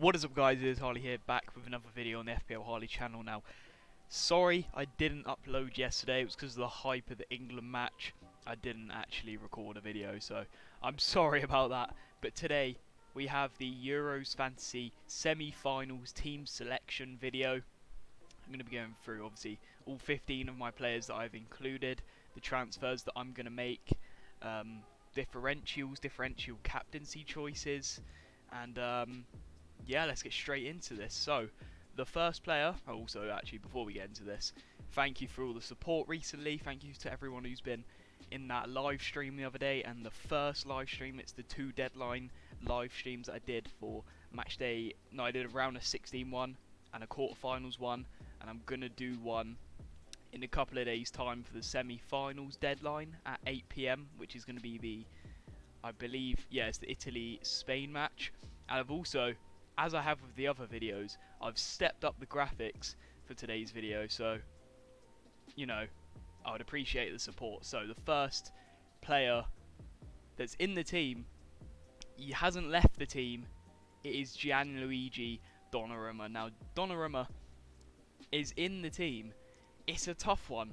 What is up, guys? It is Harley here, back with another video on the FPL Harley channel. Now, sorry I didn't upload yesterday. It was because of the hype of the England match. I didn't actually record a video, so I'm sorry about that. But today we have the Euros Fantasy semi-finals team selection video. I'm going to be going through, obviously, all 15 of my players that I've included, the transfers that I'm going to make, differential captaincy choices, and yeah, let's get straight into this. So, the first player, also actually before we get into this, thank you for all the support recently. Thank you to everyone who's been in that live stream the other day, and the first live stream. It's the 2 deadline live streams that I did for match day. No, I did a round of 16 one and a quarterfinals one, and I'm gonna do one in a couple of days' time for the semi-finals deadline at 8 PM, which is going to be the, I believe, yeah, it's the Italy-Spain match. And I've also, as I have with the other videos, I've stepped up the graphics for today's video, so, you know, I would appreciate the support. So the first player that's in the team, he hasn't left the team, it is Gianluigi Donnarumma. Now, Donnarumma is in the team. It's a tough one.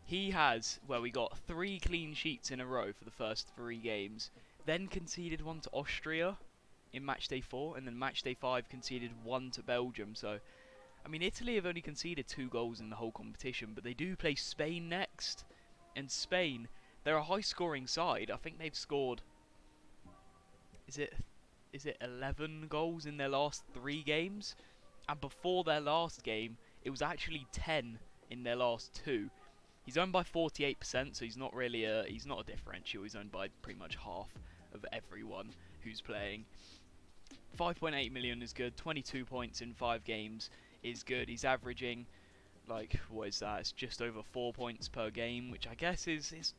He has, well, we got 3 clean sheets in a row for the first 3 games, then conceded 1 to Austria in match day 4, and then match day 5 conceded 1 to Belgium. So, I mean, Italy have only conceded 2 goals in the whole competition, but they do play Spain next, and Spain, they're a high-scoring side. I think they've scored, is it 11 goals in their last 3 games? And before their last game, it was actually 10 in their last 2. He's owned by 48%, so he's not really he's not a differential. He's owned by pretty much half of everyone who's playing. 5.8 million is good. 22 points in 5 games is good. He's averaging, like, what is that? It's just over 4 points per game, which I guess is it's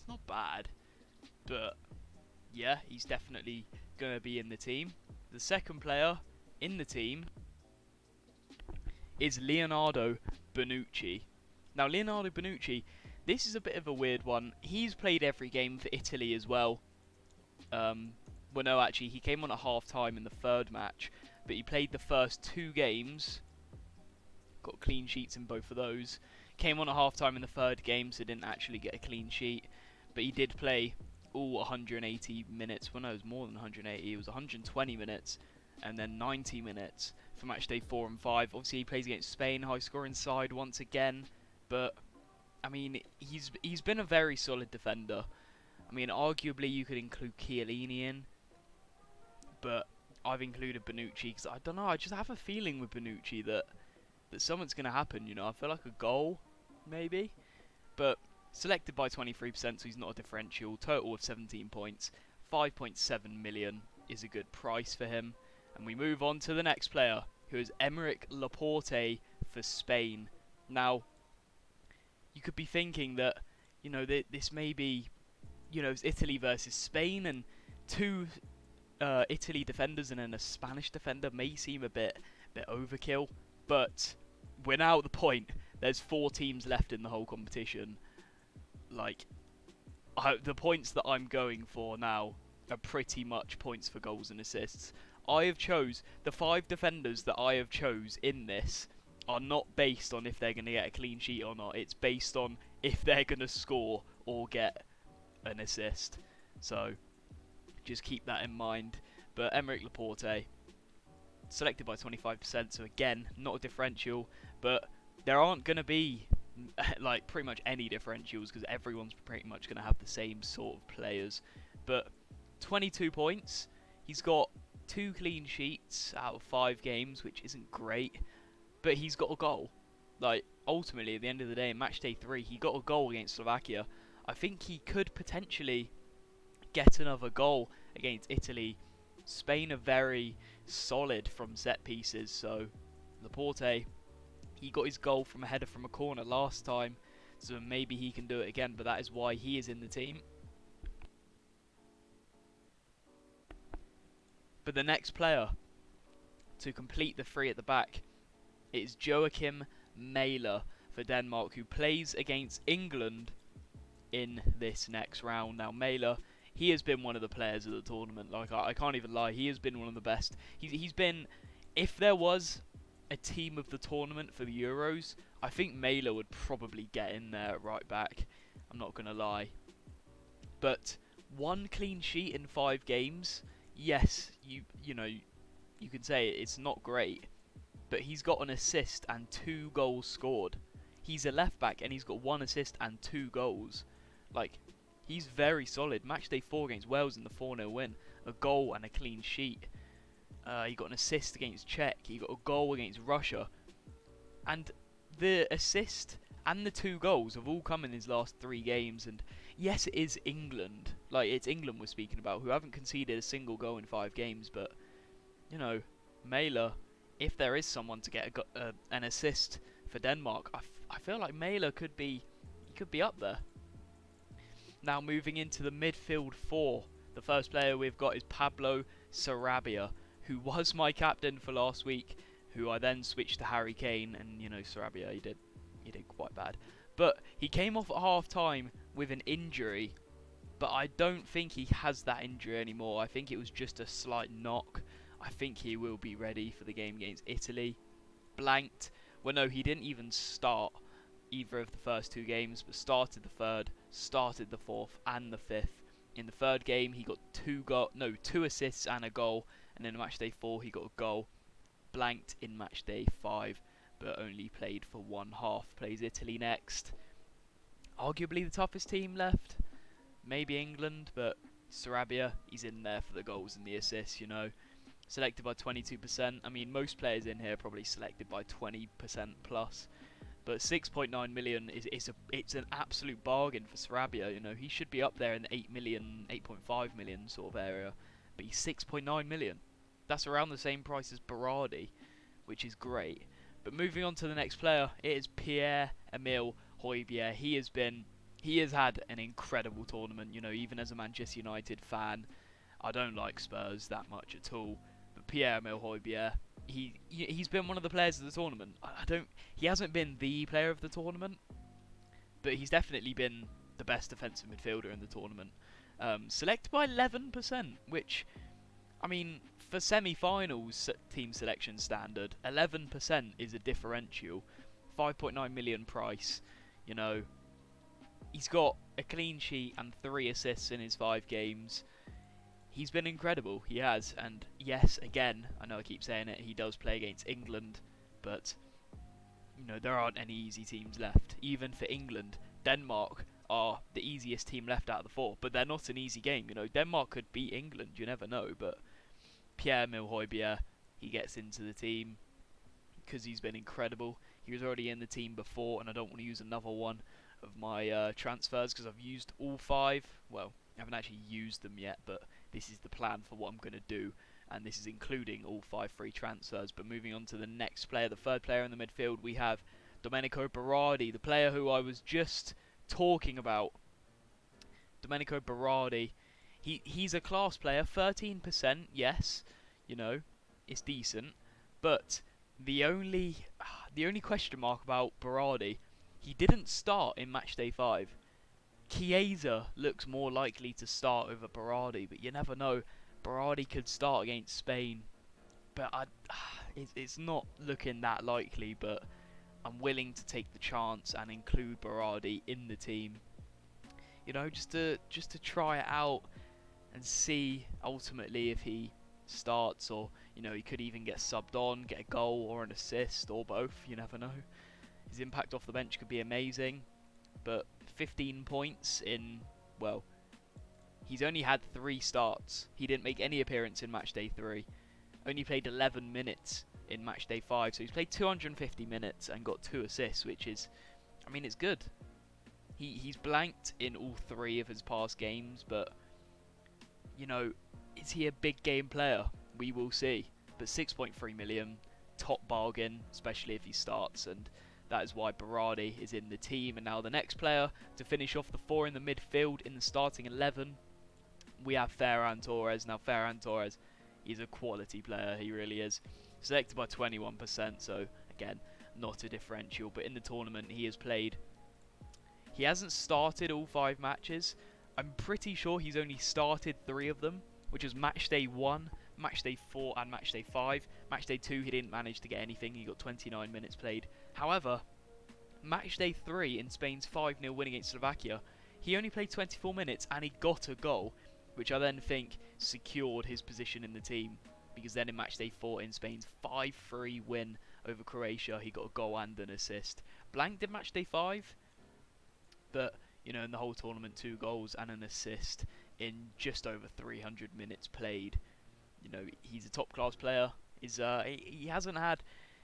not bad. But yeah, he's definitely gonna be in the team. The second player in the team is Leonardo Bonucci. Now, Leonardo Bonucci, this is a bit of a weird one. He's played every game for Italy as well. Well, no, actually, he came on at half-time in the 3rd match, but he played the first 2 games. Got clean sheets in both of those. Came on at half-time in the 3rd game, so didn't actually get a clean sheet. But he did play all 180 minutes. Well, no, it was more than 180. It was 120 minutes. And then 90 minutes for match day 4 and 5. Obviously, he plays against Spain, high-scoring side once again. But, I mean, he's been a very solid defender. I mean, arguably, you could include Chiellini in. But I've included Bonucci because, I don't know, I just have a feeling with Bonucci that something's going to happen, you know. I feel like a goal, maybe. But selected by 23%, so he's not a differential. Total of 17 points. 5.7 million is a good price for him. And we move on to the next player, who is Aymeric Laporte for Spain. Now, you could be thinking that, you know, this may be, you know, it's Italy versus Spain, and 2 Italy defenders and then a Spanish defender may seem a bit overkill. But we're now at the point, there's 4 teams left in the whole competition. Like, the points that I'm going for now are pretty much points for goals and assists. I have chose, the 5 defenders that I have chose in this are not based on if they're going to get a clean sheet or not. It's based on if they're going to score or get an assist. So, just keep that in mind. But Aymeric Laporte, selected by 25%, so again, not a differential. But there aren't going to be, like, pretty much any differentials because everyone's pretty much going to have the same sort of players. But 22 points, he's got 2 clean sheets out of 5 games, which isn't great, but he's got a goal. Like, ultimately, at the end of the day, in match day 3, he got a goal against Slovakia. I think he could potentially get another goal against Italy. Spain are very solid from set pieces, so Laporte, he got his goal from a header from a corner last time, so maybe he can do it again, but that is why he is in the team. But the next player to complete the 3 at the back is Joakim Maehle for Denmark, who plays against England in this next round. Now, Maehle he has been one of the players of the tournament. Like, I can't even lie, he has been one of the best. He's been, if there was a team of the tournament for the Euros, I think Maehle would probably get in there at right back. I'm not going to lie. But 1 clean sheet in 5 games, yes, you know, you can say it's not great, but he's got an assist and 2 goals scored. He's a left back and he's got 1 assist and 2 goals. Like, he's very solid. Matchday 4 against Wales in the 4-0 win, a goal and a clean sheet. He got an assist against Czech. He got a goal against Russia, and the assist and the 2 goals have all come in his last 3 games. And yes, it is England. Like, it's England we're speaking about, who haven't conceded a single goal in 5 games. But, you know, Maehle, if there is someone to get an assist for Denmark, I feel like Maehle could be up there. Now moving into the midfield 4, the first player we've got is Pablo Sarabia, who was my captain for last week, who I then switched to Harry Kane, and you know, Sarabia, he did quite bad. But he came off at half time with an injury, but I don't think he has that injury anymore. I think it was just a slight knock. I think he will be ready for the game against Italy. Blanked. Well, no, he didn't even start either of the first 2 games, but started the 3rd, started the 4th, and the 5th. In the 3rd game, he got 2 assists and a goal, and in matchday 4, he got a goal. Blanked in matchday 5, but only played for 1 half. Plays Italy next. Arguably the toughest team left. Maybe England, but Sarabia, he's in there for the goals and the assists, you know. Selected by 22%. I mean, most players in here are probably selected by 20% plus. But 6.9 million it's an absolute bargain for Sarabia. You know, he should be up there in the 8 million, 8.5 million sort of area. But he's 6.9 million. That's around the same price as Berardi, which is great. But moving on to the next player, it is Pierre-Emile Hojbjerg. He has had an incredible tournament. You know, even as a Manchester United fan, I don't like Spurs that much at all. But Pierre-Emile Hojbjerg, he's been one of the players of the tournament. He hasn't been the player of the tournament, but he's definitely been the best defensive midfielder in the tournament. Selected by 11%, which, I mean, for semi-finals team selection standard, 11% is a differential. 5.9 million price. You know, he's got a clean sheet and 3 assists in his 5 games. He's been incredible, he has, and yes, again, I know I keep saying it, he does play against England, but, you know, there aren't any easy teams left. Even for England, Denmark are the easiest team left out of the 4, but they're not an easy game. You know, Denmark could beat England, you never know, but Pierre-Emile Hojbjerg, he gets into the team because he's been incredible. He was already in the team before, and I don't want to use another one of my transfers because I've used all 5. Well, I haven't actually used them yet, but this is the plan for what I'm going to do, and this is including all 5 free transfers. But moving on to the next player, the 3rd player in the midfield, we have Domenico Berardi, the player who I was just talking about. Domenico Berardi, he's a class player, 13%, yes, you know, it's decent, but the only question mark about Berardi, he didn't start in matchday 5. Chiesa looks more likely to start over Berardi, but you never know. Berardi could start against Spain, but it's not looking that likely, but I'm willing to take the chance and include Berardi in the team. You know, just to try it out and see ultimately if he starts, or, you know, he could even get subbed on, get a goal or an assist or both, you never know. His impact off the bench could be amazing, but 15 points in, well, he's only had 3 starts. He didn't make any appearance in matchday 3. Only played 11 minutes in matchday 5, so he's played 250 minutes and got 2 assists, which is, I mean, it's good. He's blanked in all 3 of his past games, but, you know, is he a big game player? We will see. But 6.3 million, top bargain, especially if he starts, and that is why Berardi is in the team. And now the next player to finish off the 4 in the midfield in the starting 11, we have Ferran Torres. Now Ferran Torres, he's a quality player, he really is. Selected by 21%, so again, not a differential. But in the tournament, he has played. He hasn't started all 5 matches, I'm pretty sure he's only started 3 of them, which was match day 1, match day 4 and match day 5. Match day 2 he didn't manage to get anything, he got 29 minutes played. However, match day 3 in Spain's 5-0 win against Slovakia, he only played 24 minutes and he got a goal, which I then think secured his position in the team, because then in match day 4 in Spain's 5-3 win over Croatia, he got a goal and an assist. Blanked in match day 5, but you know, in the whole tournament, 2 goals and an assist in just over 300 minutes played. You know, he's a top-class player. He hasn't had...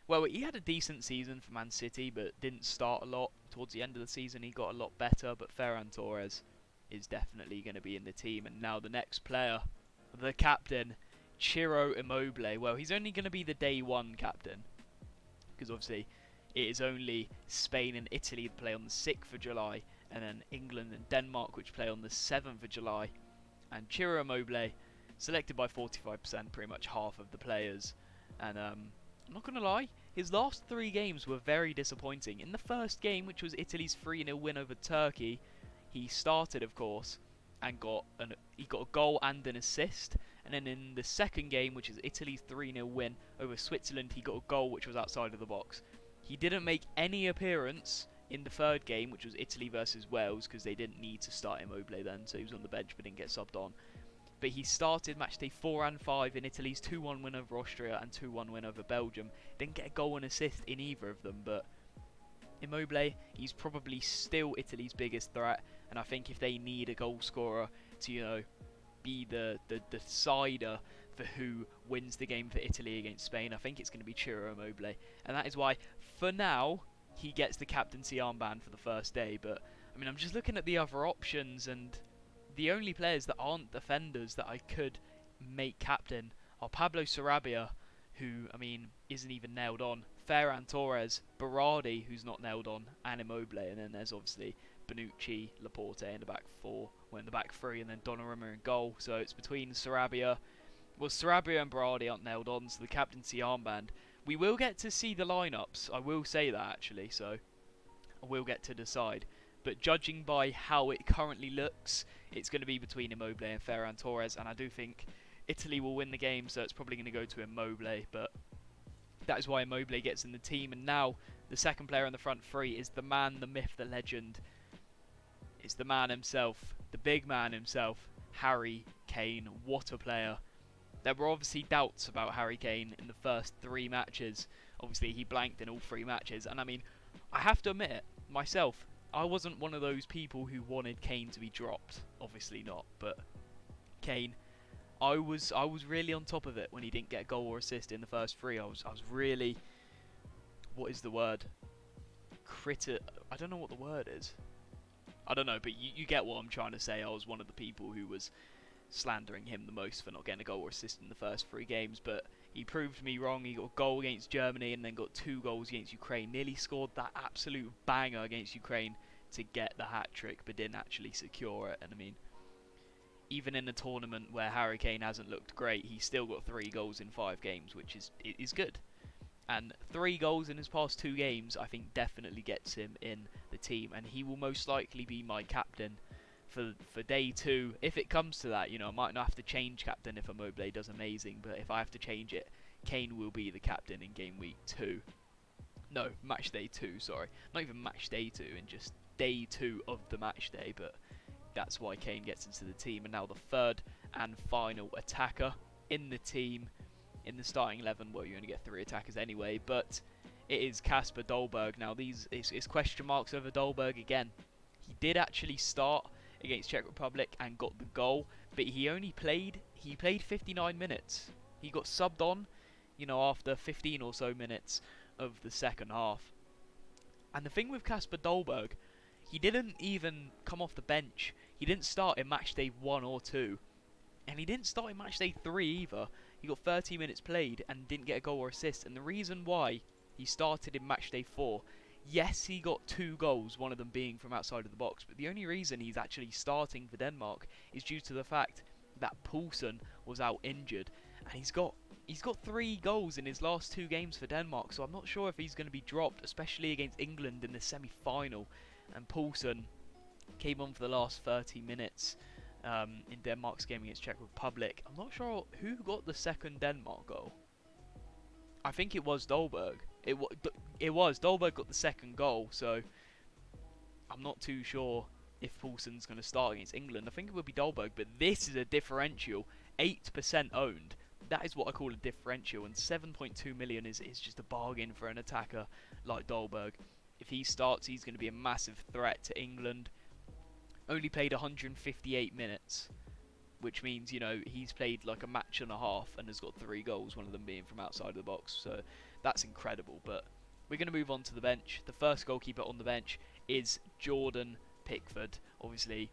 Well, he had a decent season for Man City, but didn't start a lot. Towards the end of the season, he got a lot better, but Ferran Torres is definitely going to be in the team. And now the next player, the captain, Ciro Immobile. Well, he's only going to be the day 1 captain, because obviously it is only Spain and Italy that play on the 6th of July, and then England and Denmark, which play on the 7th of July. And Ciro Immobile, selected by 45%, pretty much half of the players. And I'm not going to lie, his last 3 games were very disappointing. In the first game, which was Italy's 3-0 win over Turkey, he started, of course, and he got a goal and an assist. And then in the second game, which is Italy's 3-0 win over Switzerland, he got a goal which was outside of the box. He didn't make any appearance in the third game, which was Italy versus Wales, because they didn't need to start Immobile then, so he was on the bench but didn't get subbed on. But he started matchday 4 and 5 in Italy's 2-1 win over Austria and 2-1 win over Belgium. Didn't get a goal and assist in either of them, but Immobile, he's probably still Italy's biggest threat, and I think if they need a goal scorer to, you know, be the decider for who wins the game for Italy against Spain, I think it's going to be Ciro Immobile. And that is why, for now, he gets the captaincy armband for the first day. But I mean, I'm just looking at the other options, and the only players that aren't defenders that I could make captain are Pablo Sarabia, who, I mean, isn't even nailed on, Ferran Torres, Berardi, who's not nailed on, and Immobile. And then there's obviously Bonucci, Laporte in the back 4, well, in the back 3, and then Donnarumma in goal. So it's between Sarabia. Well, Sarabia and Berardi aren't nailed on, so the captaincy armband. We will get to see the lineups, I will say that actually, so I will get to decide. But judging by how it currently looks, it's going to be between Immobile and Ferran Torres, and I do think Italy will win the game, so it's probably going to go to Immobile, but that is why Immobile gets in the team. And now the second player in the front 3 is the man, the myth, the legend. It's the man himself, the big man himself, Harry Kane. What a player. There were obviously doubts about Harry Kane in the first 3 matches. Obviously, he blanked in all 3 matches. And I mean, I have to admit it, myself, I wasn't one of those people who wanted Kane to be dropped. Obviously not. But Kane, I was really on top of it when he didn't get a goal or assist in the first 3. I was really, what is the word? I don't know what the word is. I don't know, but you get what I'm trying to say. I was one of the people who was slandering him the most for not getting a goal or assist in the first 3 games, but he proved me wrong. He got a goal against Germany and then got 2 goals against Ukraine. Nearly scored that absolute banger against Ukraine to get the hat-trick, but didn't actually secure it. And I mean, even in a tournament where Harry Kane hasn't looked great, he still got 3 goals in 5 games, which is good. And 3 goals in his past 2 games, I think, definitely gets him in the team, and he will most likely be my captain for day 2. If it comes to that, you know, I might not have to change captain if Immobile does amazing, but if I have to change it, Kane will be the captain in game week 2. No, match day 2, sorry. Not even match day 2, in just day 2 of the match day, but that's why Kane gets into the team. And now the third and final attacker in the team, in the starting 11. Well, you only get 3 attackers anyway, but it is Kasper Dolberg. Now, it's question marks over Dolberg again. He did actually start against Czech Republic and got the goal, but he played 59 minutes. He got subbed on, you know, after 15 or so minutes of the second half. And the thing with Kasper Dolberg, he didn't even come off the bench. He didn't start in match day 1 or 2, and he didn't start in match day 3 either. He got 30 minutes played and didn't get a goal or assist. And the reason why he started in match day 4, yes, he got 2 goals, one of them being from outside of the box, but the only reason he's actually starting for Denmark is due to the fact that Poulsen was out injured, and he's got 3 goals in his last 2 games for Denmark, so I'm not sure if he's going to be dropped, especially against England in the semi-final. And Poulsen Came on for the last 30 minutes in Denmark's game against Czech Republic. I'm not sure who got the second Denmark goal. I think it was Dolberg. It was. Dolberg got the second goal, so I'm not too sure if Poulsen's going to start against England. I think it would be Dolberg, but this is a differential. 8% owned. That is what I call a differential, and 7.2 million is just a bargain for an attacker like Dolberg. If he starts, he's going to be a massive threat to England. Only played 158 minutes, which means, you know, he's played like a match and a half and has got 3 goals, one of them being from outside of the box, so that's incredible. But we're going to move on to the bench. The first goalkeeper on the bench is Jordan Pickford. Obviously,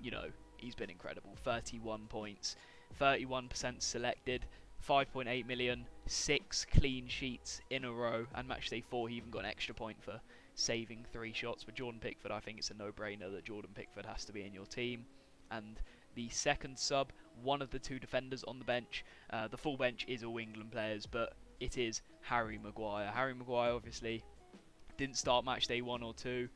you know, he's been incredible. 31 points, 31% selected, 5.8 million, 6 clean sheets in a row, and matchday 4 he even got an extra point for saving 3 shots. For Jordan Pickford, I think it's a no-brainer that Jordan Pickford has to be in your team. And the second sub, one of the 2 defenders on the bench. The full bench is all England players, but it is Harry Maguire. Harry Maguire obviously didn't start match day 1 or 2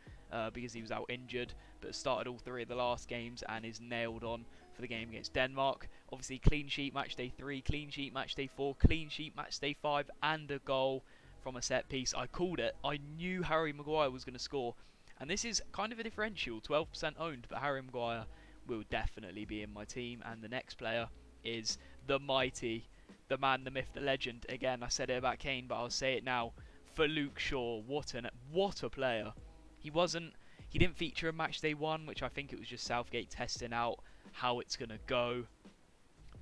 because he was out injured, but started all 3 of the last games and is nailed on for the game against Denmark. Obviously clean sheet match day 3, clean sheet match day 4, clean sheet match day 5, and a goal from a set piece. I called it. I knew Harry Maguire was going to score, and this is kind of a differential, 12% owned, but Harry Maguire will definitely be in my team. And the next player is the mighty, the man, the myth, the legend. Again, I said it about Kane, but I'll say it now for Luke Shaw. What a player. He didn't feature in match day 1, which I think it was just Southgate testing out how it's going to go.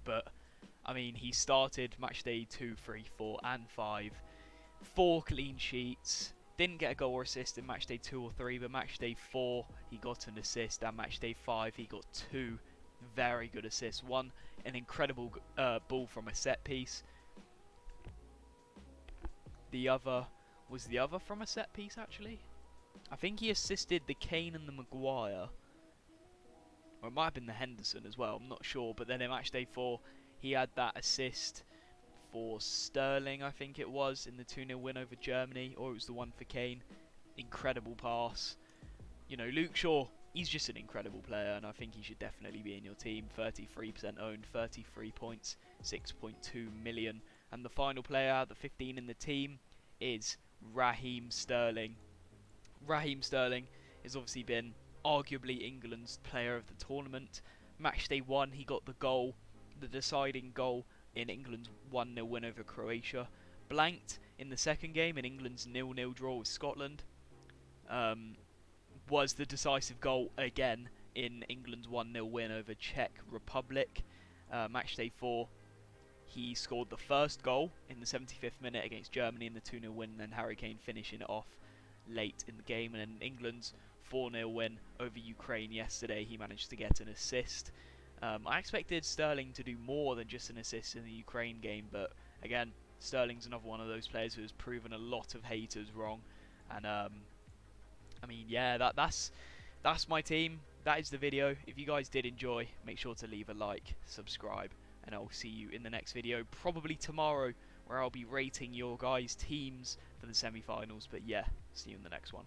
But, I mean, he started match day 2, 3, 4 and 5. 4 clean sheets. Didn't get a goal or assist in match day 2 or 3, but match day 4 he got an assist, and match day 5 he got 2 very good assists. One, an incredible ball from a set piece. The other from a set piece actually. I think he assisted the Kane and the Maguire, or it might have been the Henderson as well, I'm not sure. But then in match day 4 he had that assist for Sterling, I think it was, in the 2-0 win over Germany, or it was the one for Kane. Incredible pass. You know, Luke Shaw, he's just an incredible player, and I think he should definitely be in your team. 33% owned, 33 points, 6.2 million. And the final player, the 15 in the team, is Raheem Sterling. Raheem Sterling has obviously been arguably England's player of the tournament. Match day 1 he got the goal, the deciding goal in England's 1-0 win over Croatia. Blanked in the second game in England's 0-0 draw with Scotland. Was the decisive goal again in England's 1-0 win over Czech Republic. Matchday 4, he scored the first goal in the 75th minute against Germany in the 2-0 win, and then Harry Kane finishing it off late in the game. And in England's 4-0 win over Ukraine yesterday, he managed to get an assist. I expected Sterling to do more than just an assist in the Ukraine game, but again, Sterling's another one of those players who has proven a lot of haters wrong. And I mean, yeah, that's my team. That is the video. If you guys did enjoy, make sure to leave a like, subscribe, and I'll see you in the next video, probably tomorrow, where I'll be rating your guys' teams for the semi-finals. But yeah, see you in the next one.